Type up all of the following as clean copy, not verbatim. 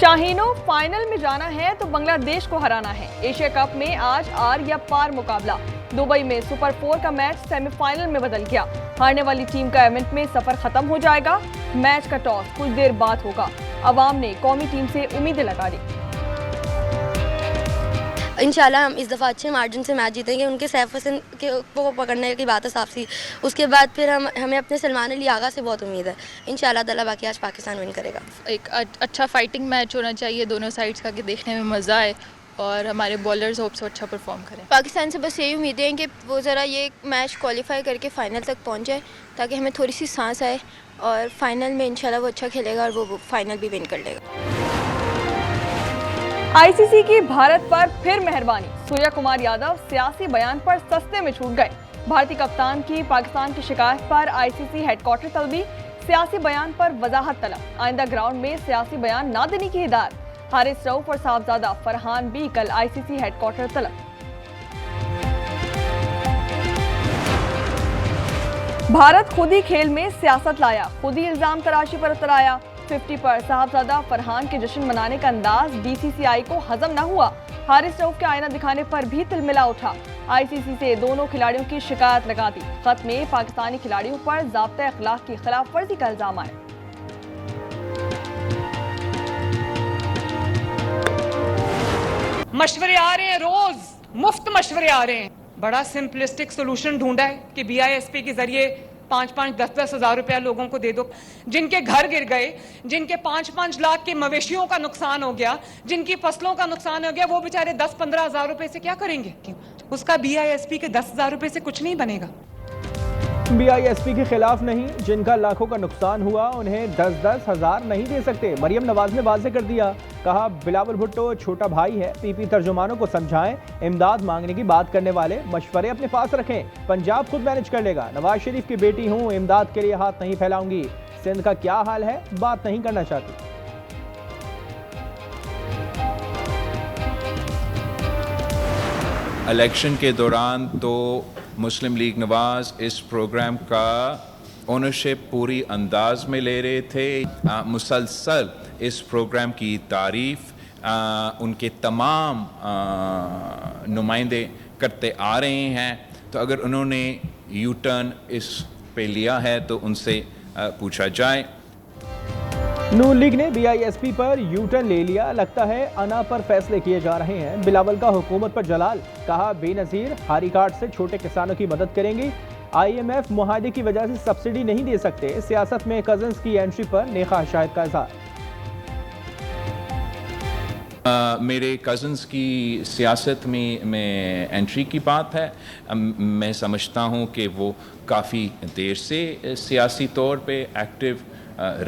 शाहीनों, final में जाना है तो बांग्लादेश को हराना है। एशिया कप में आज आर या पार मुकाबला। दुबई में सुपर 4 का मैच सेमीफाइनल में बदल गया। हारने वाली टीम का इवेंट में सफर खत्म हो जाएगा। मैच का टॉस कुछ देर बाद होगा। अवाम ने कौमी टीम से उम्मीदें लगा दी। इंशाल्लाह हम इस दफ़ा अच्छे मार्जिन से मैच जीतेंगे। उनके सैफ हसन को पकड़ने की बात है साफ सी। उसके बाद फिर हमें अपने सलमान अली आगा से बहुत उम्मीद है। इंशाल्लाह ताला बाकी आज पाकिस्तान विन करेगा। एक अच्छा फाइटिंग मैच होना चाहिए दोनों साइड्स का, कि देखने में मज़ा आए और हमारे बॉलर्स होप से अच्छा परफॉर्म करें। पाकिस्तान से बस यही उम्मीदें हैं कि वो ज़रा ये मैच क्वालिफाई करके फ़ाइनल तक पहुँच जाए, ताकि हमें थोड़ी सी सांस आए और फाइनल में इंशाल्लाह वो अच्छा खेलेगा और वो फाइनल भी विन कर लेगा। आईसीसी की भारत पर फिर मेहरबानी। सूर्या कुमार यादव सियासी बयान पर सस्ते में छूट गए। भारतीय कप्तान की पाकिस्तान की शिकायत पर आईसीसी हेडक्वार्टर तलबी। सियासी बयान पर वजाहत तलब। आइंदा ग्राउंड में सियासी बयान ना देने की हिदायत। हारिस रऊफ और साहबजादा फरहान भी कल आईसीसी हेडक्वार्टर तलब। भारत खुद ही खेल में सियासत लाया। खुद ही इल्जाम तराशी पर उतर आया। 50 पर साहबजादा फरहान के जश्न मनाने का अंदाज बीसीसीआई को हजम न हुआ। हारिस रऊफ के आईना दिखाने पर भी तिलमिला उठा। आईसीसी से दोनों खिलाड़ियों की शिकायत लगा दी। खत में पाकिस्तानी खिलाड़ियों पर ज़ाब्ता अखलाक की खिलाफ वर्जी का इल्जाम आया। मशवरे आ रहे हैं, रोज मुफ्त मशवरे आ रहे हैं। बड़ा सिंपलिस्टिक सोल्यूशन ढूंढा है कि बीआईएसपी के जरिए 5-5, 10-10 हज़ार रुपया लोगों को दे दो। जिनके घर गिर गए, जिनके 5-5 लाख के मवेशियों का नुकसान हो गया, जिनकी फसलों का नुकसान हो गया, वो बेचारे 10-15 हज़ार रुपए से क्या करेंगे? उसका बीआईएसपी के 10 हज़ार रुपए से कुछ नहीं बनेगा। बीआईएसपी के खिलाफ नहीं, जिनका लाखों का नुकसान हुआ उन्हें 10-10 हज़ार नहीं दे सकते। मरियम नवाज ने वाज़े कर दिया। कहा बिलावल भुट्टो छोटा भाई है, पीपी तर्जुमानों को समझाएं। इमदाद मांगने की बात करने वाले मशवरे अपने पास रखें। पंजाब खुद मैनेज कर लेगा। नवाज शरीफ की बेटी हूँ, इमदाद के लिए हाथ नहीं फैलाऊंगी। सिंध का क्या हाल है, बात नहीं करना चाहती। इलेक्शन के दौरान तो मुस्लिम लीग नवाज इस प्रोग्राम का ओनरशिप पूरी अंदाज में ले रहे थे। मुसलसल इस प्रोग्राम की तारीफ उनके तमाम नुमाइंदे करते आ रहे हैं। तो अगर उन्होंने यू टर्न इस पे लिया है तो उनसे पूछा जाए। नून लीग ने बीआईएसपी पर यू टर्न ले लिया। लगता है अना पर फैसले किए जा रहे हैं। बिलावल का हुकूमत पर जलाल। कहा बेनजीर हारी कार्ड से छोटे किसानों की मदद करेंगी। आईएमएफ मुआहदे की वजह से सब्सिडी नहीं दे सकते। सियासत में कजन्स की एंट्री पर नेखा शाहिद का इज़हार। मेरे कज़न्स की सियासत में एंट्री की बात है। मैं समझता हूँ कि वो काफ़ी देर से सियासी तौर पे एक्टिव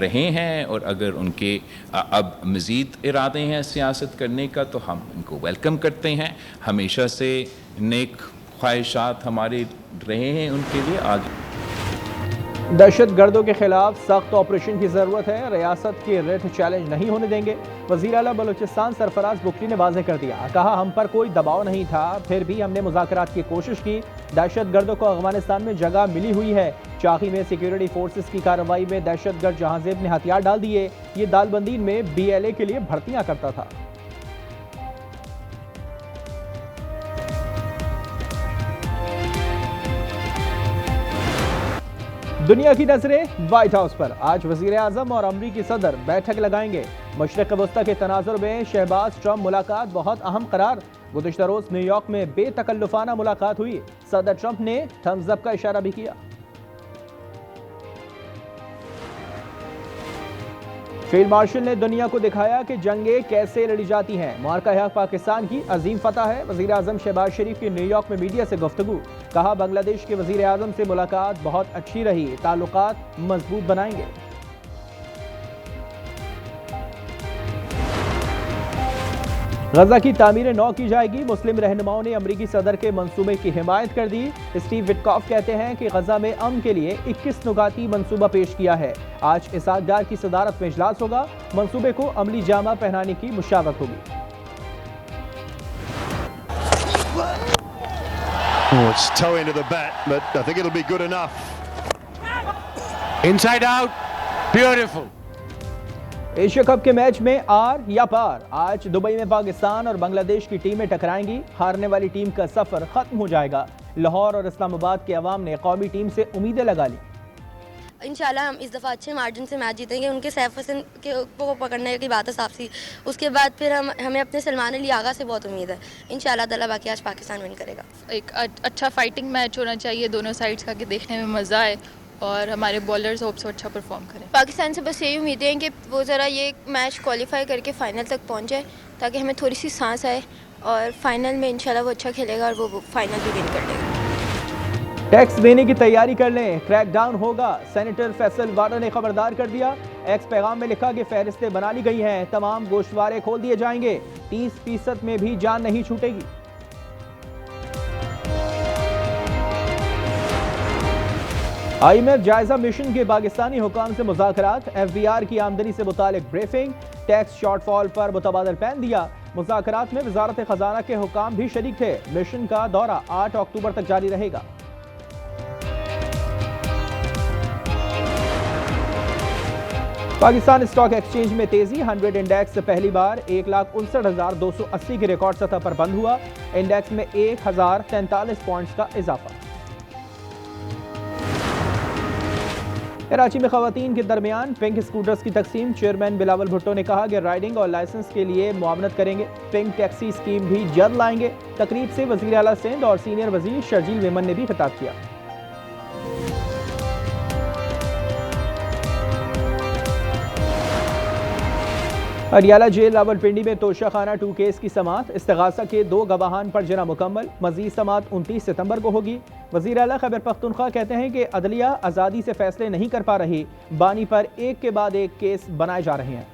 रहे हैं और अगर उनके अब मज़ीद इरादे हैं सियासत करने का तो हम उनको वेलकम करते हैं। हमेशा से नेक ख्वाहिशात हमारे रहे हैं उनके लिए। आगे दहशत गर्दों के खिलाफ सख्त ऑपरेशन की जरूरत है। रियासत के रेट चैलेंज नहीं होने देंगे। वज़ीर आला बलूचिस्तान सरफराज बुकली ने वाज़े कर दिया। कहा हम पर कोई दबाव नहीं था, फिर भी हमने मुज़ाकरात की कोशिश की। दहशत गर्दों को अफगानिस्तान में जगह मिली हुई है। चाकी में सिक्योरिटी फोर्सेस की कार्रवाई में दहशत गर्द जहांजेब ने हथियार डाल दिए। ये दालबंदी में बीएलए के लिए भर्तियां करता था। दुनिया की नजरें व्हाइट हाउस पर। आज वजीर आजम और अमरीकी सदर बैठक लगाएंगे। मशरिक वस्ता के तनाजुर में शहबाज ट्रंप मुलाकात बहुत अहम करार। गुज़िश्ता रोज न्यूयॉर्क में बेतकल्लुफाना मुलाकात हुई। सदर ट्रंप ने थम्स अप का इशारा भी किया। फील्ड मार्शल ने दुनिया को दिखाया कि जंगें कैसे लड़ी जाती हैं। मुआरका हक पाकिस्तान की अजीम फतह है। वज़ीर आज़म शहबाज शरीफ की न्यूयॉर्क में मीडिया से गुफ्तगू। कहा बांग्लादेश के वज़ीर आज़म से मुलाकात बहुत अच्छी रही, ताल्लुकात मजबूत बनाएंगे। गजा की तामीर नौ की जाएगी। मुस्लिम रहनुमाओं ने अमरीकी सदर के मंसूबे की हिमायत कर दी। स्टीव विटकॉफ कहते हैं कि गजा में अमन के लिए 21 नुकाती मंसूबा पेश किया है। आज इसहाक डार की सदारत में इजलास होगा। मंसूबे को अमली जामा पहनाने की मुशावरत होगी। It's toe into the bat, but I think it'll be good enough. Inside out, beautiful. Asia cup के मैच में आर या पार। आज दुबई में पाकिस्तान और बांग्लादेश की टीमें टकराएंगी। हारने वाली टीम का सफर खत्म हो जाएगा। लाहौर और इस्लामाबाद के अवाम ने कौमी टीम से उम्मीदें लगा ली। इंशाल्लाह हम इस दफ़ा अच्छे मार्जिन से मैच जीतेंगे। उनके सैफ हसन को पकड़ने की बात है साफ सी। उसके बाद फिर हमें अपने सलमान अली आगा से बहुत उम्मीद है। इंशाल्लाह ताला बाकी आज पाकिस्तान विन करेगा। एक अच्छा फाइटिंग मैच होना चाहिए दोनों साइड्स का, कि देखने में मज़ा आए और हमारे बॉलर्स होप से अच्छा परफॉर्म करें। पाकिस्तान से बस यही उम्मीदें हैं कि वो ज़रा ये मैच क्वालिफाई करके फ़ाइनल तक पहुंच जाए, ताकि हमें थोड़ी सी सांस आए और फाइनल में इंशाल्लाह वो अच्छा खेलेगा और वो फाइनल भी विन कर लेगा। टैक्स देने की तैयारी कर लें, क्रैकडाउन होगा। सेनेटर फैसल वाडा ने खबरदार कर दिया। एक्स पैगाम में लिखा कि फहरिस्तें बना ली गई हैं, तमाम गोश्तवारे खोल दिए जाएंगे, 30% में भी जान नहीं छूटेगी। IMF जायजा मिशन के पाकिस्तानी हुकाम से मुज़ाकरात। FBR की आमदनी से मुतालिक ब्रीफिंग। टैक्स शॉर्टफॉल पर मुतबादल पैन दिया। मुज़ाकरात में वजारत खजाना के हुकाम भी शरीक थे। मिशन का दौरा 8 अक्टूबर तक जारी रहेगा। पाकिस्तान स्टॉक एक्सचेंज में तेजी। 100 इंडेक्स पहली बार 1,59,280 की रिकॉर्ड सतह पर बंद हुआ। इंडेक्स में 1043 पॉइंट्स का इजाफा। कराची में खवातीन के दरमियान पिंक स्कूटर्स की तकसीम। चेयरमैन बिलावल भुट्टो ने कहा कि राइडिंग और लाइसेंस के लिए मुआवनत करेंगे। पिंक टैक्सी स्कीम भी जल्द लाएंगे। तकरीब से वज़ीर आला सिंध और सीनियर वज़ीर शर्जील मेमन ने भी खिताब किया। अडियाला जेल रावलपिंडी में तोशाखाना 2 केस की समाअत। इस्तिगासा के 2 गवाहान पर जना मुकम्मल। मजीद समाअत 29 सितंबर को होगी। वज़ीर आला खैबर पख्तूनख्वा कहते हैं कि अदलिया आज़ादी से फैसले नहीं कर पा रही। बानी पर एक के बाद एक केस बनाए जा रहे हैं।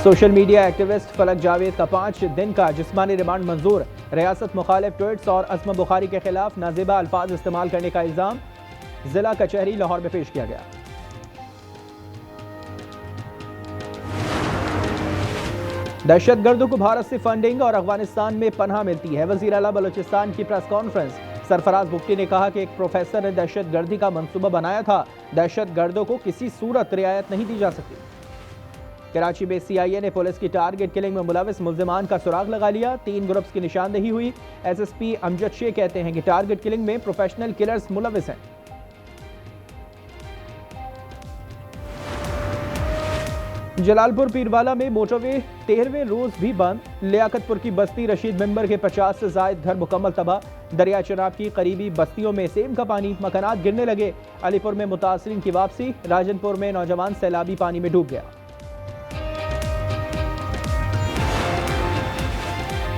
सोशल मीडिया एक्टिविस्ट फलक जावेद का 5 दिन का जिस्मानी रिमांड मंजूर। रियासत मुखालिफ ट्वीट्स और असमा बुखारी के खिलाफ नाजिबा अल्फाज इस्तेमाल करने का इल्ज़ाम जिला कचहरी लाहौर में पेश किया गया। दहशतगर्दों को भारत से फंडिंग और अफगानिस्तान में पनाह मिलती है। वज़ीर आला बलूचिस्तान की प्रेस कॉन्फ्रेंस। सरफराज बुख्ती ने कहा कि एक प्रोफेसर ने दहशतगर्दी का मंसूबा बनाया था। दहशतगर्दों को किसी सूरत रियायत नहीं दी जा सकती। कराची में CIA ने पुलिस की टारगेट किलिंग में मुलविस मुल्जिमान का सुराग लगा लिया। 3 ग्रुप्स की निशानदेही हुई। SSP अमजद शेख कहते हैं कि टारगेट किलिंग में प्रोफेशनल किलर्स मुलविस हैं। जलालपुर पीरवाला में मोटरवे 13वें रोज भी बंद। लियाकतपुर की बस्ती रशीद मेंबर के 50 से जायद घर मुकम्मल तबाह। दरिया चनाब की करीबी बस्तियों में सेम का पानी, मकानात गिरने लगे। अलीपुर में मुतासरीन की वापसी। राजनपुर में नौजवान सैलाबी पानी में डूब गया।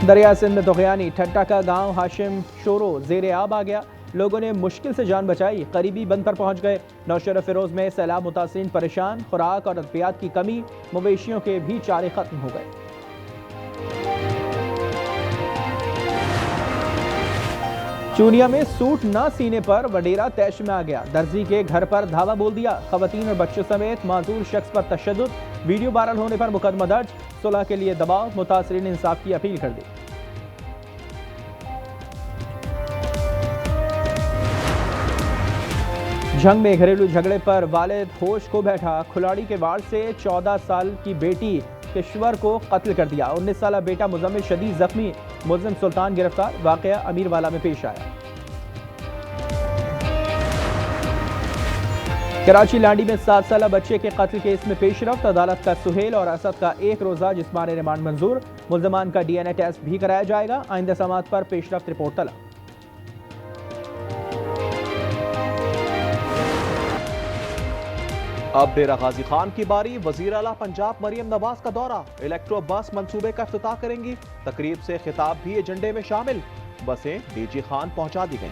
दरिया सिंध में तुगयानी। ठट्टा का गांव हाशिम शोरो जेर आब आ गया। लोगों ने मुश्किल से जान बचाई, करीबी बंद पर पहुंच गए। नौशहरा फिरोज में सैलाब मुतासरीन परेशान। खुराक और अद्वियात की कमी, मवेशियों के भी चारे खत्म हो गए। चूनिया में सूट न सीने पर वडेरा तैश में आ गया। दर्जी के घर पर धावा बोल दिया। खवातीन और बच्चों समेत माजूर शख्स पर तशद्दुद। वीडियो वायरल होने पर मुकदमा दर्ज। सुलह के लिए दबाव। मुतासरीन ने इंसाफ की अपील कर दी। झंग में घरेलू झगड़े पर वालिद होश खो बैठा। खुलाड़ी के वार्ड से 14 साल की बेटी किश्वर को कत्ल कर दिया। 19 साल बेटा मुजम्मिल शदीद जख्मी। मुल्जिम सुल्तान गिरफ्तार। वाकया अमीरवाला में पेश आया। कराची लांडी में 7 साल बच्चे के कत्ल केस में पेशरफ्त। अदालत का सुहेल और असद का 1 रोजा जिस्मानी रिमांड मंजूर। मुल्जिमान का DNA टेस्ट भी कराया जाएगा। आइंदा समाअत पर पेशरफ्त रिपोर्ट तलब। अब डेरा गाजी खान की बारी। वजीर आला पंजाब मरियम नवाज का दौरा। इलेक्ट्रो बस मंसूबे का इफ्तिताह करेंगी। तकरीब से खिताब भी एजेंडे में शामिल। बसें DG खान पहुंचा दी गई।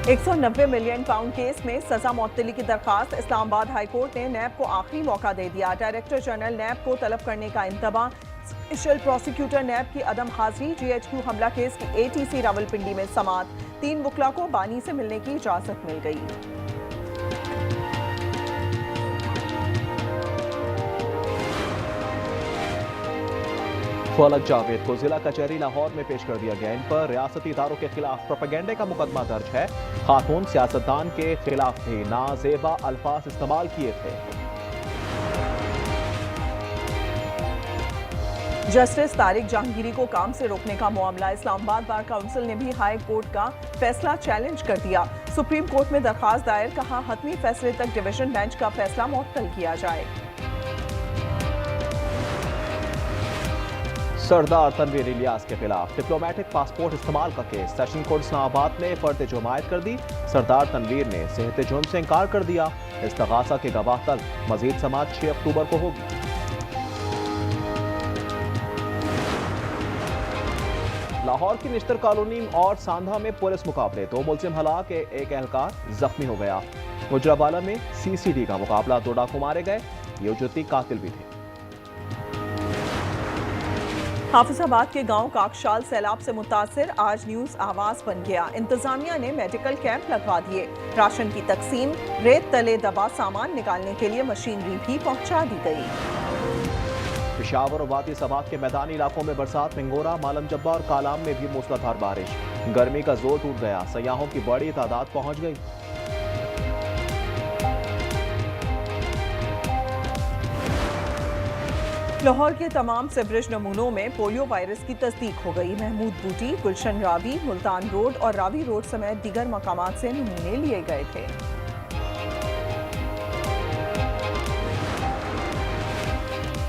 190 मिलियन पाउंड केस में सजा मुअत्तली की दरखास्त। इस्लामाबाद हाई कोर्ट ने नैब को आखिरी मौका दे दिया। डायरेक्टर जनरल नैब को तलब करने का इंतबाह। स्पेशल प्रोसिक्यूटर नैब की अदम हाजिरी। GHQ हमला केस की ATC रावलपिंडी में समाअत। 3 वकला को बानी से मिलने की इजाजत मिल गई। फलक जावेद को जिला कचहरी लाहौर में पेश कर दिया गया। इन पर रियासती इदारों के खिलाफ प्रोपेगेंडे का मुकदमा दर्ज है। खातून सियासतदान के खिलाफ भी नाजेबा अल्फाज इस्तेमाल किए थे। जस्टिस तारिक जहांगीरी को काम से रोकने का मामला। इस्लामाबाद बार काउंसिल ने भी हाई कोर्ट का फैसला चैलेंज कर दिया। सुप्रीम कोर्ट में दरखास्त दायर, कहा हतमी फैसले तक डिवीजन बेंच का फैसला मुअत्तल किया जाए। सरदार तनवीर इलियास के खिलाफ डिप्लोमेटिक पासपोर्ट इस्तेमाल का केस। सेशन कोर्ट इस्लामाबाद ने फर्द जुमायत कर दी। सरदार तनवीर ने सेहत जुर्म से इनकार कर दिया। इस्तगासा के गवाह तलब, मजीद समाअत 6 अक्टूबर को होगी। लाहौर की निश्तर कॉलोनी और सांधा में पुलिस मुकाबले। 2 मुलजिम हलाक, एक एहलकार जख्मी हो गया। गुजरावाला में CCD का मुकाबला, 2 डाकू मारे गए। ये उजरती कातिल भी थे। हाफिजाबाद के गांव काकशाल सैलाब से मुतासिर, आज न्यूज आवाज बन गया। इंतजामिया ने मेडिकल कैंप लगवा दिए। राशन की तकसीम, रेत तले दबा सामान निकालने के लिए मशीनरी भी पहुंचा दी गई। पेशावर और वादी सबात के मैदानी इलाकों में बरसात। पिंगोरा, मालम जब्बा और कालाम में भी मूसलाधार बारिश। गर्मी का जोर टूट गया। सयाहों की बड़ी तादाद पहुंच गई। लाहौर के तमाम सीवरेज नमूनों में पोलियो वायरस की तस्दीक हो गई। महमूद बूटी, गुलशन रावी, मुल्तान रोड और रावी रोड समेत दीगर मकामात से नमूने लिए गए थे।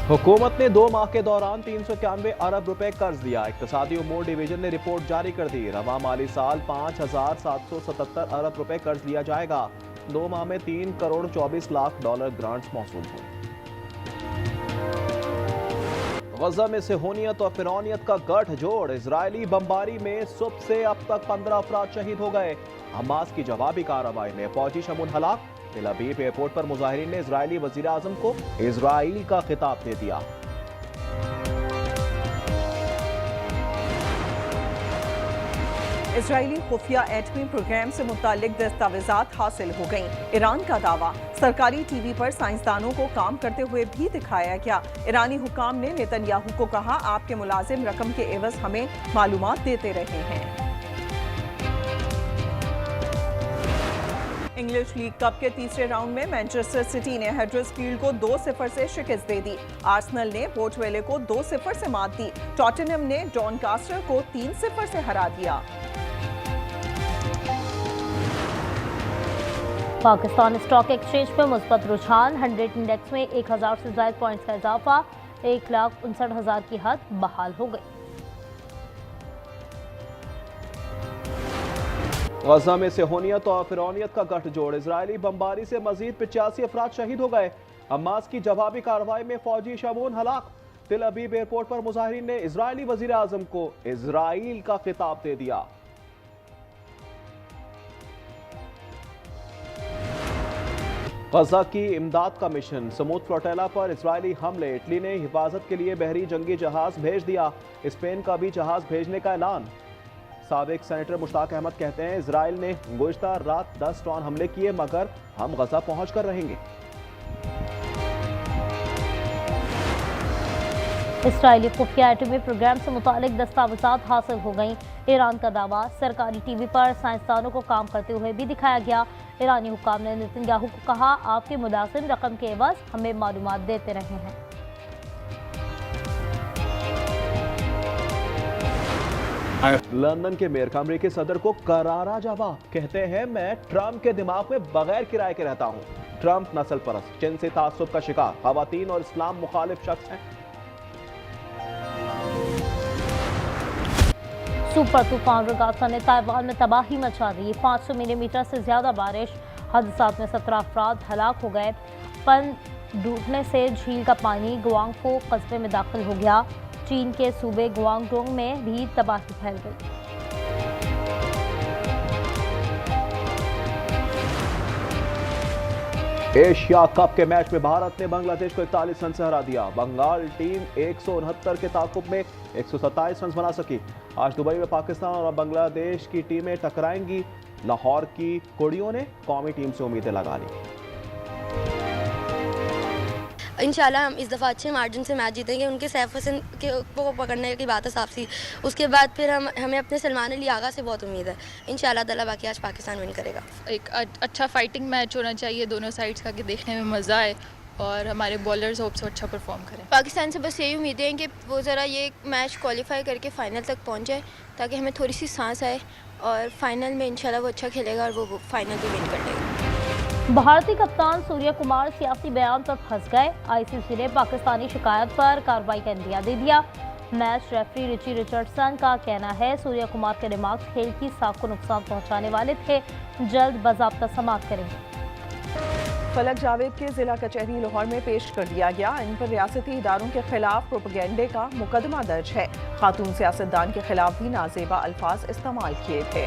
हुकूमत ने 2 माह के दौरान 391 अरब रुपए कर्ज दिया। इक्तिसादी उमूर डिवीजन ने रिपोर्ट जारी कर दी। रवा माली साल 5,777 अरब रुपए कर्ज लिया जाएगा। 2 माह में 3 करोड़ 24 लाख डॉलर ग्रांट्स मौसूल हुए। गजा में सेहोनियत और फिरौनियत का गठजोड़। इजरायली बमबारी में सुबह से अब तक 15 अफराद शहीद हो गए। हमास की जवाबी कार्रवाई में फौजी शमून हलाक। तेल अवीव एयरपोर्ट पर मुजाहिरीन ने इजरायली वजीर आजम को इजराइल का खिताब दे दिया। इजरायली खुफिया एटमी प्रोग्राम से मुतालिक दस्तावेजात हासिल हो गईं। ईरान का दावा, सरकारी टीवी पर साइंसदानों को काम करते हुए भी दिखाया गया। ईरानी हुकाम ने नेतन्याहू को कहा, आपके मुलाजिम रकम के एवज हमें मालूमात देते रहे हैं। इंग्लिश लीग कप के तीसरे राउंड में मैनचेस्टर सिटी ने हडर्सफील्ड को 2-0 से शिकस्त दे दी। आर्सेनल ने पोर्ट वेले को 2-0 से मात दी। टॉटनहम ने डॉनकास्टर को 3-0 से हरा दिया। पाकिस्तान स्टॉक एक्सचेंज में मुस्बत रुझान। 100 इंडेक्स में 1000 से ज्यादा पॉइंट्स का इजाफा। 1,59,000 की हद बहाल हो गई। गजा में सेहोनियत और फिरौनियत का गठजोड़। इजरायली बमबारी से मजीद 85 अफराद शहीद हो गए। हमास की जवाबी कार्रवाई में फौजी शमून हलाक। तेल अवीव एयरपोर्ट पर मुजाहिरीन ने इजरायली वजीर आजम को इजराइल का खिताब दे दिया। गजा की इमदाद का मिशन। समूद फ्लोटेला पर इजरायली हमले। इटली ने हिफाजत के लिए बहरी जंगी जहाज भेज दिया। स्पेन का भी जहाज भेजने का ऐलान। साबिक सेनेटर मुश्ताक अहमद कहते हैं, इजराइल ने गुज़श्ता रात 10 ड्रोन हमले किए, मगर हम गजा पहुंच कर रहेंगे। इसराइली खुफिया एटमी प्रोग्राम से मुतालिक दस्तावेजात हासिल हो गईं। ईरान का दावा, सरकारी टीवी पर साइंसदानों को काम करते हुए भी दिखाया गया। ईरानी हुक्काम ने नेतन्याहू को कहा, आपके मुलाजिम रकम के एवज हमें मालूमात देते रहे हैं। लंदन के मेयर अमेरिकी सदर को करारा जवाब। कहते हैं, मैं ट्रंप के दिमाग में बगैर किराए के रहता हूं। ट्रंप नस्ल परस्त, जिनसी तासुब का शिकार, खवातीन और इस्लाम मुखालिफ शख्स हैं। सुपर तूफान रगासा ने ताइवान में तबाही मचा दी। 500 मिलीमीटर से ज्यादा बारिश। हादसात में 17 अफराद हलाक हो गए। पन डूबने से झील का पानी गुआंगफो कस्बे में दाखिल हो गया। चीन के सूबे गुआंगडोंग में भी तबाही फैल गई। एशिया कप के मैच में भारत ने बांग्लादेश को 41 रन से हरा दिया। बंगाल टीम 169 के ताकुब में 127 रन बना सकी। आज दुबई में पाकिस्तान और बांग्लादेश की टीमें टकराएंगी। लाहौर की कुड़ियों ने कौमी टीम से उम्मीदें लगा ली। इंशाल्लाह हम इस दफ़ा अच्छे मार्जिन से मैच जीतेंगे। उनके सैफ हसन को पकड़ने की बात है साफ सी। उसके बाद फिर हमें अपने सलमान अली आगा से बहुत उम्मीद है। इंशाल्लाह ताला बाकी आज पाकिस्तान विन करेगा। एक अच्छा फाइटिंग मैच होना चाहिए दोनों साइड्स का, कि देखने में मज़ा आए और हमारे बॉलर्स होप से अच्छा परफॉर्म करें। पाकिस्तान से बस यही उम्मीदें हैं कि वो ज़रा ये मैच क्वालिफाई करके फ़ाइनल तक पहुंच जाए, ताकि हमें थोड़ी सी सांस आए और फाइनल में इंशाल्लाह वो अच्छा खेलेगा और वो फाइनल भी विन कर लेगा। भारतीय कप्तान सूर्य कुमार सियासी बयान पर फंस गए। आईसीसी ने पाकिस्तानी शिकायत पर कार्रवाई का इंदिया दे दिया। मैच रेफरी रिची रिचर्डसन का कहना है सूर्य कुमार के रिमार्क्स खेल की साख को नुकसान पहुंचाने वाले थे, जल्द बाज़ाब्ता समाअत करेंगे। फलक जावेद के जिला कचहरी लाहौर में पेश कर दिया गया। इन पर रियासती इदारों के खिलाफ प्रोपेगेंडे का मुकदमा दर्ज है। खातून सियासतदान के खिलाफ भी नाजेबा अल्फाज इस्तेमाल किए थे।